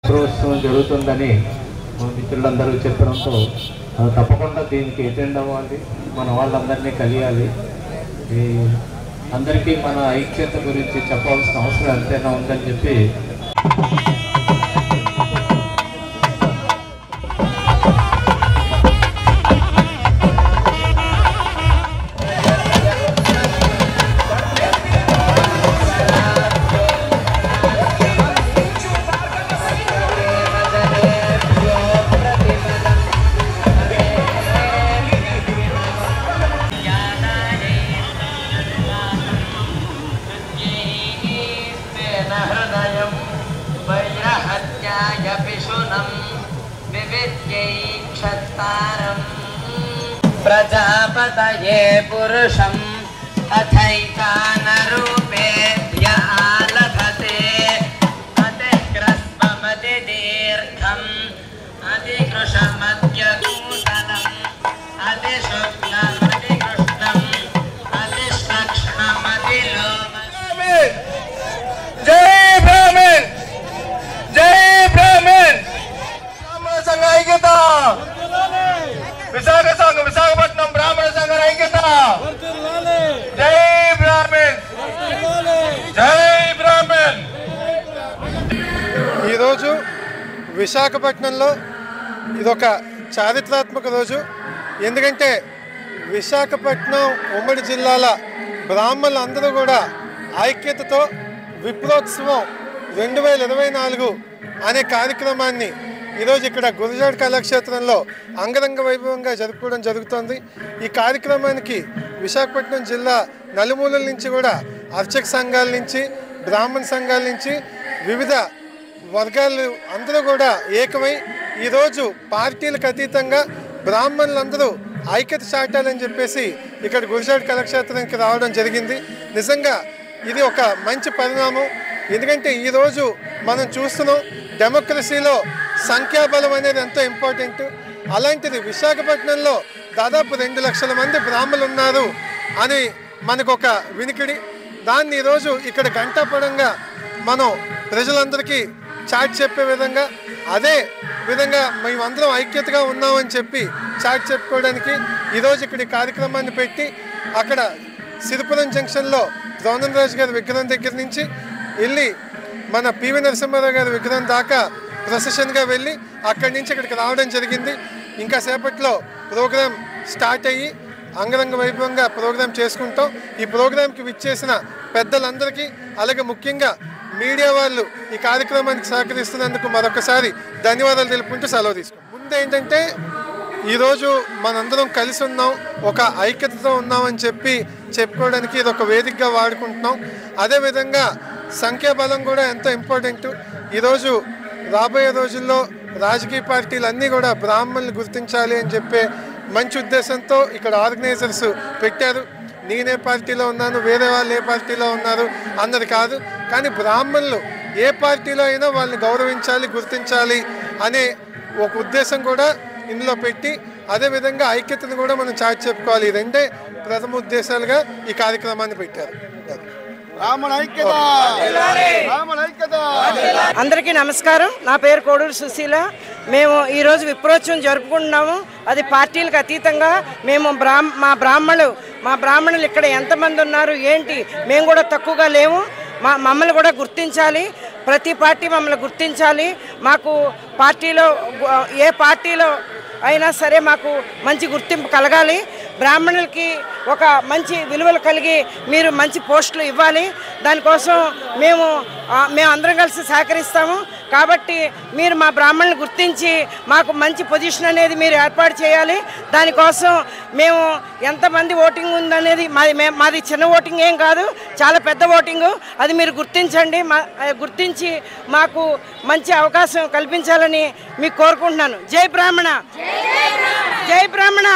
ప్రోత్సవం జరుగుతుందని మా మిత్రులందరూ చెప్పడంతో తప్పకుండా దీనికి అటెండ్ అవ్వాలి, మన వాళ్ళందరినీ కలియాలి. అందరికీ మన ఐక్యత గురించి చెప్పాల్సిన అవసరం ఎంతైనా ఉందని చెప్పి प्रजापतये पुरुषम् अथैकानरूपेभ्य आलभते अतिग्रस्वमतिदीर्घम् अतिकृशमद्यकूतलम् अतिशुक्लमतिकृष्णम् अतिश्लक्ष्णमतिलोमम्। जय ब्राह्मण, जय ब्राह्मण। ब्राह्मण संघ ऐक्यता, विशाखपट्टनम ब्राह्मण संघ ऐक्यता। जय ब्राह्मण, जय ब्राह्मण। ఈ రోజు విశాఖపట్నంలో ఇదొక చారిత్రాత్మక రోజు. ఎందుకంటే విశాఖపట్నం ఉమ్మడి జిల్లాల బ్రాహ్మణులందరూ కూడా ఐక్యతతో విప్రోత్సవం 2024 అనే కార్యక్రమాన్ని ఈరోజు ఇక్కడ గురజాడ కళాక్షేత్రంలో అంగరంగ వైభవంగా జరుపుకోవడం జరుగుతోంది. ఈ కార్యక్రమానికి విశాఖపట్నం జిల్లా నలుమూలల నుంచి కూడా అర్చక సంఘాల నుంచి, బ్రాహ్మణ సంఘాల నుంచి, వివిధ వర్గాలు అందరూ కూడా ఏకమై ఈరోజు పార్టీలకు అతీతంగా బ్రాహ్మణులందరూ ఐక్యత చాటాలని చెప్పేసి ఇక్కడ గురజాడ కళాక్షేత్రానికి రావడం జరిగింది. నిజంగా ఇది ఒక మంచి పరిణామం. ఎందుకంటే ఈరోజు మనం చూస్తున్నాం డెమోక్రసీలో సంఖ్యాబలం అనేది ఎంతో ఇంపార్టెంట్. అలాంటిది విశాఖపట్నంలో దాదాపు 2 లక్షల మంది బ్రాహ్మణులు ఉన్నారు అని మనకు ఒక వినికిడి. దాన్ని ఈరోజు ఇక్కడ గంటాపడంగా మనం ప్రజలందరికీ చాటి చెప్పే విధంగా, అదే విధంగా మేమందరం ఐక్యతగా ఉన్నామని చెప్పి చాటి చెప్పుకోవడానికి ఈరోజు ఇక్కడ ఈ కార్యక్రమాన్ని పెట్టి అక్కడ సిరిపురం జంక్షన్లో ద్రోణంరాజు గారి విగ్రహం దగ్గర నుంచి వెళ్ళి మన పివి నరసింహారావు గారి విగ్రహం దాకా ప్రొసెషన్గా వెళ్ళి అక్కడి నుంచి ఇక్కడికి రావడం జరిగింది. ఇంకా సేపట్లో ప్రోగ్రాం స్టార్ట్ అయ్యి అంగరంగ వైభవంగా ప్రోగ్రాం చేసుకుంటాం. ఈ ప్రోగ్రాంకి విచ్చేసిన పెద్దలందరికీ, అలాగే ముఖ్యంగా మీడియా వాళ్ళు ఈ కార్యక్రమానికి సహకరిస్తున్నందుకు మరొకసారి ధన్యవాదాలు తెలుపుకుంటూ సెలవు తీసుకుంటాం. ముందు ఏంటంటే ఈరోజు మనందరం కలిసి ఉన్నాం, ఒక ఐక్యతతో ఉన్నామని చెప్పి చెప్పుకోవడానికి ఇది ఒక వేదికగా వాడుకుంటున్నాం. అదేవిధంగా సంఖ్యాబలం కూడా ఎంతో ఇంపార్టెంట్. ఈరోజు రాబోయే రోజుల్లో రాజకీయ పార్టీలు అన్నీ కూడా బ్రాహ్మణులు గుర్తించాలి అని చెప్పే మంచి ఉద్దేశంతో ఇక్కడ ఆర్గనైజర్స్ పెట్టారు. నేనే పార్టీలో ఉన్నాను, వేరే వాళ్ళు ఏ పార్టీలో ఉన్నారు అన్నది కాదు, కానీ బ్రాహ్మణులు ఏ పార్టీలో అయినా వాళ్ళని గౌరవించాలి, గుర్తించాలి అనే ఒక ఉద్దేశం కూడా ఇందులో పెట్టి, అదేవిధంగా ఐక్యతను కూడా మనం చాటి చెప్పుకోవాలి. ఈ రెండే ప్రథమ ఉద్దేశాలుగా ఈ కార్యక్రమాన్ని పెట్టారు. అందరికీ నమస్కారం. నా పేరు కోడూరు సుశీల. మేము ఈరోజు విప్రోత్సవం జరుపుకుంటున్నాము. అది పార్టీలకు అతీతంగా మేము మా బ్రాహ్మణులు ఇక్కడ ఎంతమంది ఉన్నారు ఏంటి, మేము కూడా తక్కువగా లేము. మమ్మల్ని కూడా గుర్తించాలి, ప్రతి పార్టీ మమ్మల్ని గుర్తించాలి. మాకు పార్టీలో ఏ పార్టీలో అయినా సరే మాకు మంచి గుర్తింపు కలగాలి. బ్రాహ్మణులకి ఒక మంచి విలువలు కలిగి మీరు మంచి పోస్టులు ఇవ్వాలి. దానికోసం మేము అందరం కలిసి సహకరిస్తాము. కాబట్టి మీరు మా బ్రాహ్మణులు గుర్తించి మాకు మంచి పొజిషన్ అనేది మీరు ఏర్పాటు చేయాలి. దానికోసం మేము ఎంతమంది ఓటింగ్ ఉందనేది మాది చిన్న ఓటింగ్ ఏం కాదు, చాలా పెద్ద ఓటింగు. అది మీరు గుర్తించి మాకు మంచి అవకాశం కల్పించాలని మీకు కోరుకుంటున్నాను. జై బ్రాహ్మణ, జై బ్రాహ్మణ.